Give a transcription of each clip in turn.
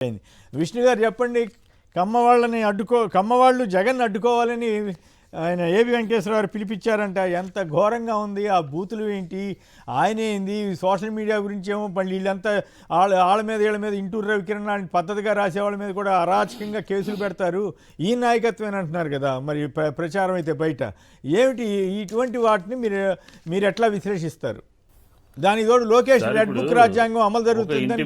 విష్ణు గారు చెప్పండి, కమ్మవాళ్ళు జగన్ అడ్డుకోవాలని ఆయన ఏబి వెంకటేశ్వర గారు పిలిపించారంట. ఎంత ఘోరంగా ఉంది ఆ బూతులు ఏంటి, ఆయన ఏంది, సోషల్ మీడియా గురించి ఏమో మళ్ళీ వీళ్ళంతా వీళ్ళ మీద ఇంటూరు రవికిరణ్ అని పద్ధతిగా రాసేవాళ్ళ మీద కూడా అరాచకంగా కేసులు పెడతారు, ఈ నాయకత్వం అంటున్నారు కదా. మరి ప్రచారం అయితే బయట ఏమిటి, ఇటువంటి వాటిని మీరు ఎట్లా విశ్లేషిస్తారు? దాని తోడు లోకేష్ రెడ్ బుక్ రాజ్యాంగం అమలు జరుగుతుందని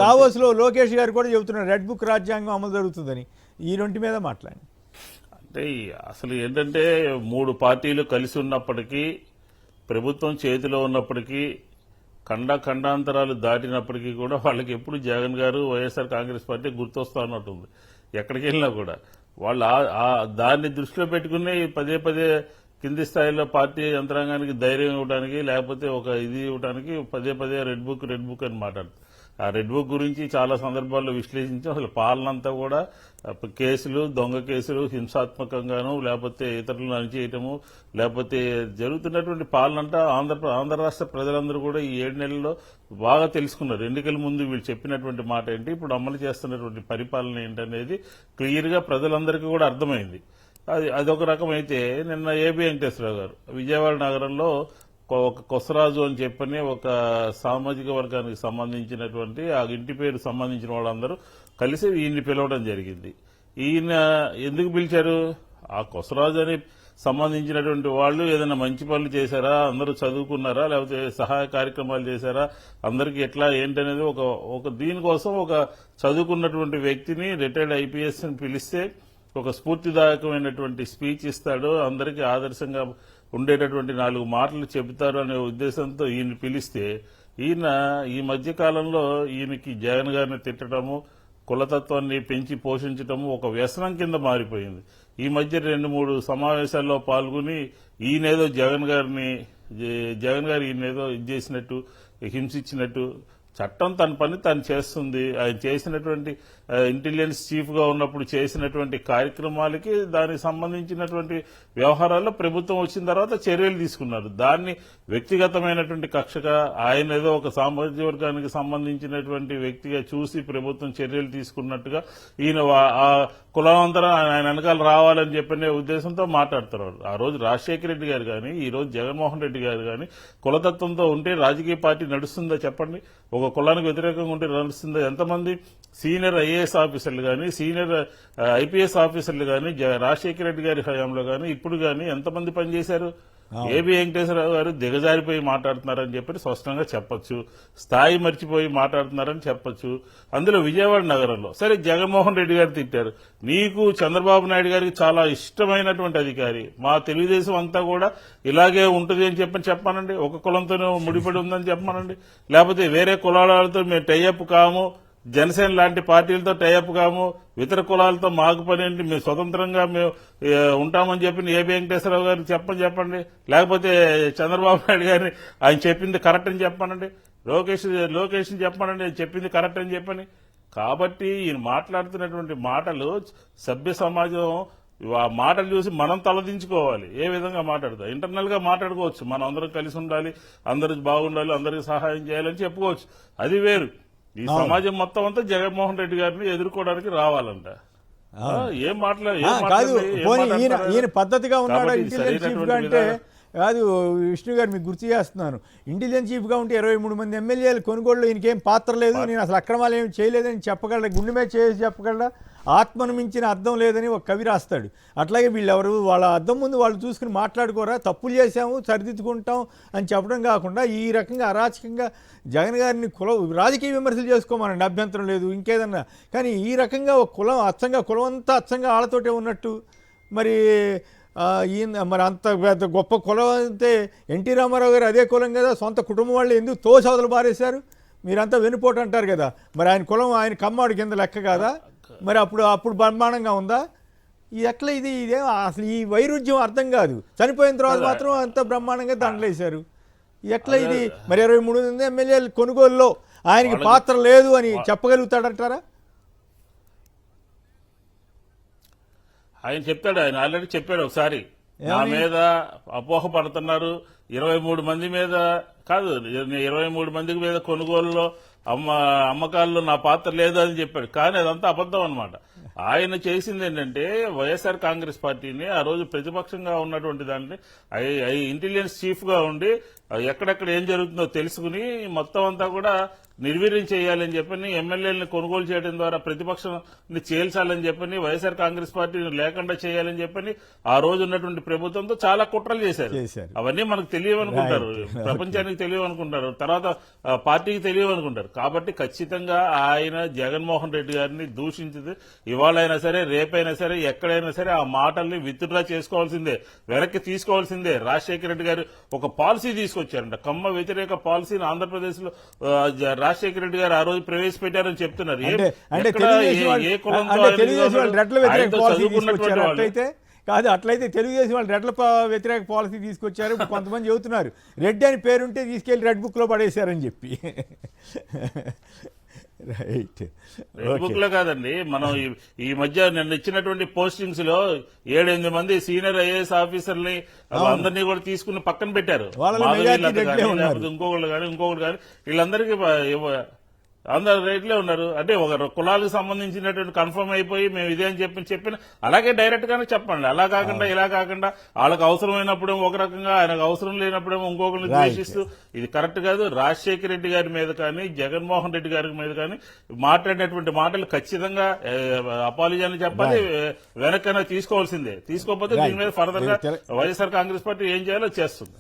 దావోస్ లో లోకేష్ గారు కూడా చెబుతున్నారు, రెడ్ బుక్ రాజ్యాంగం అమలు జరుగుతుందని. ఈ రెంటి మీద మాట్లాడి అంటే అసలు ఏంటంటే 3 పార్టీలు కలిసి ఉన్నప్పటికీ, ప్రభుత్వం చేతిలో ఉన్నప్పటికీ, ఖండాంతరాలు దాటినప్పటికీ కూడా వాళ్ళకి ఎప్పుడు జగన్ గారు వైఎస్ఆర్ కాంగ్రెస్ పార్టీ గుర్తొస్తా ఉన్నట్టుంది. ఎక్కడికి వెళ్ళినా కూడా వాళ్ళు దాన్ని దృష్టిలో పెట్టుకుని పదే కింది స్థాయిలో పార్టీ యంత్రాంగానికి ధైర్యం ఇవ్వడానికి, లేకపోతే ఒక ఇది ఇవ్వడానికి పదే రెడ్ బుక్ అని మాట్లాడుతారు. ఆ రెడ్ బుక్ గురించి చాలా సందర్భాల్లో విశ్లేషించి అసలు పాలనంతా కూడా కేసులు, దొంగ కేసులు, హింసాత్మకంగాను, లేకపోతే ఇతరులను అణిచేయటము, లేకపోతే జరుగుతున్నటువంటి పాలనంతా ఆంధ్ర రాష్ట్ర ప్రజలందరూ కూడా ఈ 7 నెలల్లో బాగా తెలుసుకున్నారు. ఎన్నికల ముందు వీళ్ళు చెప్పినటువంటి మాట ఏంటి, ఇప్పుడు అమలు చేస్తున్నటువంటి పరిపాలన ఏంటనేది క్లియర్ గా ప్రజలందరికీ కూడా అర్థమైంది. అదొక రకం అయితే, నిన్న ఏబి వెంకటేశ్వరరావు గారు విజయవాడ నగరంలో ఒక కొసరాజు అని చెప్పని ఒక సామాజిక వర్గానికి సంబంధించినటువంటి ఆ ఇంటి పేరు సంబంధించిన వాళ్ళందరూ కలిసి ఈయన్ని పిలవడం జరిగింది. ఈయన ఎందుకు పిలిచారు? ఆ కొసరాజు అని సంబంధించినటువంటి వాళ్ళు ఏదైనా మంచి పనులు చేశారా, అందరూ చదువుకున్నారా, లేకపోతే సహాయ కార్యక్రమాలు చేశారా, అందరికీ ఎట్లా ఏంటనేది ఒక దీనికోసం ఒక చదువుకున్నటువంటి వ్యక్తిని, రిటైర్డ్ ఐపీఎస్ ని పిలిస్తే ఒక స్ఫూర్తిదాయకమైనటువంటి స్పీచ్ ఇస్తాడు, అందరికీ ఆదర్శంగా ఉండేటటువంటి 4 మాటలు చెబుతారు అనే ఉద్దేశంతో ఈయన పిలిస్తే, ఈయన ఈ మధ్య కాలంలో ఈయనకి జగన్ గారిని తిట్టడము, కులతత్వాన్ని పెంచి పోషించడము ఒక వ్యసనం కింద మారిపోయింది. ఈ మధ్య 2-3 సమావేశాల్లో పాల్గొని ఈయనేదో జగన్ గారు ఈయనేదో ఇది చేసినట్టు, హింసించినట్టు, చట్టం తన పని తను చేస్తుంది, ఆయన చేసినటువంటి ఇంటెలిజెన్స్ చీఫ్ గా ఉన్నప్పుడు చేసినటువంటి కార్యక్రమాలకి దానికి సంబంధించినటువంటి వ్యవహారాల్లో ప్రభుత్వం వచ్చిన తర్వాత చర్యలు తీసుకున్నారు. దాన్ని వ్యక్తిగతమైనటువంటి కక్షగా, ఆయన ఏదో ఒక సామాజిక వర్గానికి సంబంధించినటువంటి వ్యక్తిగా చూసి ప్రభుత్వం చర్యలు తీసుకున్నట్టుగా ఈయన ఆ కులవంతరం ఆయన వెనకాల రావాలని చెప్పిన ఉద్దేశంతో మాట్లాడుతున్నారు. ఆ రోజు రాజశేఖర రెడ్డి గారు కానీ, ఈ రోజు జగన్మోహన్ రెడ్డి గారు కానీ కులతత్వంతో ఉంటే రాజకీయ పార్టీ నడుస్తుందా చెప్పండి? ఒక కులానికి వ్యతిరేకంగా ఉంటే నడుస్తుందా? ఎంతమంది సీనియర్ ఐఏఎస్ ఆఫీసర్లు కానీ, సీనియర్ ఐపీఎస్ ఆఫీసర్లు కానీ రాజశేఖర రెడ్డి గారి హయాంలో కానీ ఇప్పుడు కానీ ఎంతమంది పనిచేశారు? ఏబి వెంకటేశ్వరరావు గారు దిగజారిపోయి మాట్లాడుతున్నారని చెప్పి స్పష్టంగా చెప్పొచ్చు, స్థాయి మర్చిపోయి మాట్లాడుతున్నారని చెప్పొచ్చు. అందులో విజయవాడ నగరంలో సరే జగన్మోహన్ రెడ్డి గారు తిట్టారు, నీకు చంద్రబాబు నాయుడు గారికి చాలా ఇష్టమైనటువంటి అధికారి, మా తెలుగుదేశం అంతా కూడా ఇలాగే ఉంటుంది అని చెప్పానండి, ఒక కులంతోనే ముడిపడి ఉందని చెప్పానండి, లేకపోతే వేరే కులాలతో మేము టైఅప్ కాము, జనసేన లాంటి పార్టీలతో టైఅప్ కాము, ఇతర కులాలతో మాకు పని ఏంటి, మేము స్వతంత్రంగా మేము ఉంటామని చెప్పి ఏబి వెంకటేశ్వరరావు గారు చెప్పండి, లేకపోతే చంద్రబాబు నాయుడు గారిని ఆయన చెప్పింది కరెక్ట్ అని చెప్పానండి, లోకేష్ చెప్పానండి చెప్పింది కరెక్ట్ అని చెప్పని. కాబట్టి ఈయన మాట్లాడుతున్నటువంటి మాటలు సభ్య సమాజం ఆ మాటలు చూసి మనం తలదించుకోవాలి. ఏ విధంగా మాట్లాడతాం? ఇంటర్నల్ గా మాట్లాడుకోవచ్చు, మనం అందరం కలిసి ఉండాలి, అందరూ బాగుండాలి, అందరికి సహాయం చేయాలని చెప్పుకోవచ్చు, అది వేరు. ఈ సమాజం మొత్తం అంతా జగన్మోహన్ రెడ్డి గారిని ఎదుర్కోవడానికి రావాలంట. ఏం కాదు, ఈయన పద్ధతిగా ఉన్నాడా ఇంటెలిజెన్స్ చీఫ్ గా అంటే? కాదు విష్ణు గారు, మీకు గుర్తు చేస్తున్నాను, ఇంటెలిజెన్స్ చీఫ్ గా ఉంటే 23 మంది ఎమ్మెల్యేలు కొనుగోలులో ఈయనకేం పాత్ర లేదు, నేను అసలు అక్రమాలు ఏమి చేయలేదని చెప్పగలరా? గుండె మీద చేసి చెప్పగలరా? ఆత్మను మించిన అర్థం లేదని ఒక కవి రాస్తాడు. అట్లాగే వీళ్ళెవరు వాళ్ళ అద్దం ముందు వాళ్ళు చూసుకుని మాట్లాడుకోరా, తప్పులు చేశాము సరిదిద్దుకుంటాం అని చెప్పడం కాకుండా ఈ రకంగా అరాచకంగా జగన్ గారిని రాజకీయ విమర్శలు చేసుకోమనండి, అభ్యంతరం లేదు, ఇంకేదన్నా. కానీ ఈ రకంగా ఒక కులం అచ్చంగా వాళ్ళతోటే ఉన్నట్టు మరి మరి అంత పెద్ద గొప్ప కులం అయితే ఎన్టీ రామారావు గారు అదే కులం కదా, సొంత కుటుంబం వాళ్ళు ఎందుకు తోసవదలు పారేశారు? మీరంతా వెనుపోటు అంటారు కదా, మరి ఆయన కులం ఆయన కమ్మాడు కింద లెక్క కాదా? మరి అప్పుడు బ్రహ్మాండంగా ఉందా? ఎట్లా ఇదేం అసలు ఈ వైరుధ్యం అర్థం కాదు. చనిపోయిన తర్వాత మాత్రం అంత బ్రహ్మాండంగా దండలేశారు. ఎట్లా ఇది? మరి 23 మంది ఎమ్మెల్యేలు కొనుగోలులో ఆయనకి పాత్ర లేదు అని చెప్పగలుగుతాడంటారా? ఆయన చెప్తాడు, ఆయన ఆల్రెడీ చెప్పాడు ఒకసారి, నా మీద అపోహ పడుతున్నారు, 23 మంది మీద కాదు, 23 మంది మీద కొనుగోలులో అమ్మకాల్లో నా పాత్ర లేదు అని చెప్పాడు. కానీ అదంతా అబద్ధం అన్నమాట. ఆయన చేసింది ఏంటంటే వైఎస్ఆర్ కాంగ్రెస్ పార్టీని ఆ రోజు ప్రతిపక్షంగా ఉన్నటువంటి దాన్ని ఇంటెలిజెన్స్ చీఫ్ గా ఉండి ఎక్కడెక్కడ ఏం జరుగుతుందో తెలుసుకుని మొత్తం అంతా కూడా నిర్వీర్యం చేయాలని చెప్పని ఎమ్మెల్యేలను కొనుగోలు చేయడం ద్వారా ప్రతిపక్షాన్ని చేల్చాలని చెప్పని వైఎస్ఆర్ కాంగ్రెస్ పార్టీని లేకుండా చేయాలని చెప్పని ఆ రోజు ఉన్నటువంటి ప్రభుత్వంతో చాలా కుట్రలు చేశారు. అవన్నీ మనకు తెలియవనుకుంటారు, ప్రపంచానికి తెలియవనుకుంటారు, తర్వాత పార్టీకి తెలియవనుకుంటారు. కాబట్టి ఖచ్చితంగా ఆయన జగన్మోహన్ రెడ్డి గారిని దూషించింది ఇవాళైనా సరే రేపైనా సరే ఎక్కడైనా సరే ఆ మాటల్ని విత్డ్రా చేసుకోవాల్సిందే, వెనక్కి తీసుకోవాల్సిందే. రాజశేఖర రెడ్డి గారు ఒక పాలసీ తీసుకొచ్చారంట, కమ్మ వ్యతిరేక పాలసీని ఆంధ్రప్రదేశ్ లో రాజశేఖర రెడ్డి గారు ఆ రోజు ప్రవేశపెట్టారని చెప్తున్నారు. ఏ కులంతో చదువుకున్నటువంటి వాళ్ళు కాదు, అట్లయితే తెలుగుదేశం వాళ్ళు రెడ్ల వ్యతిరేక పాలసీ తీసుకొచ్చారు. కొంతమంది చెబుతున్నారు రెడ్డి అని పేరుంటే తీసుకెళ్లి రెడ్ బుక్ లో పడేశారని చెప్పి. రైట్, రెడ్ బుక్ లో కాదండి, మనం ఈ మధ్య నిన్న ఇచ్చినటువంటి పోస్టింగ్స్ లో 7-8 మంది సీనియర్ ఐఏఎస్ ఆఫీసర్ని అందరినీ కూడా తీసుకుని పక్కన పెట్టారు. ఇంకొకళ్ళు కానీ వీళ్ళందరికీ అందరు రేట్లే ఉన్నారు. అంటే ఒక కులాలకు సంబంధించినటువంటి కన్ఫర్మ్ అయిపోయి మేము ఇదే అని చెప్పిన అలాగే డైరెక్ట్ గానే చెప్పండి. అలా కాకుండా ఇలా కాకుండా వాళ్ళకి అవసరమైనప్పుడేమో ఒక రకంగా, ఆయనకు అవసరం లేనప్పుడేమో ఇంకొకరిని ద్వేషిస్తూ ఇది కరెక్ట్ కాదు. రాజశేఖర రెడ్డి గారి మీద కానీ జగన్మోహన్ రెడ్డి గారి మీద కానీ మాట్లాడినటువంటి మాటలు ఖచ్చితంగా అపాలజీ అని చెప్పాలి, వెనకైనా తీసుకోవాల్సిందే. తీసుకోకపోతే దీని మీద ఫర్దర్ గా వైఎస్ఆర్ కాంగ్రెస్ పార్టీ ఏం చేయాలో చేస్తుంది.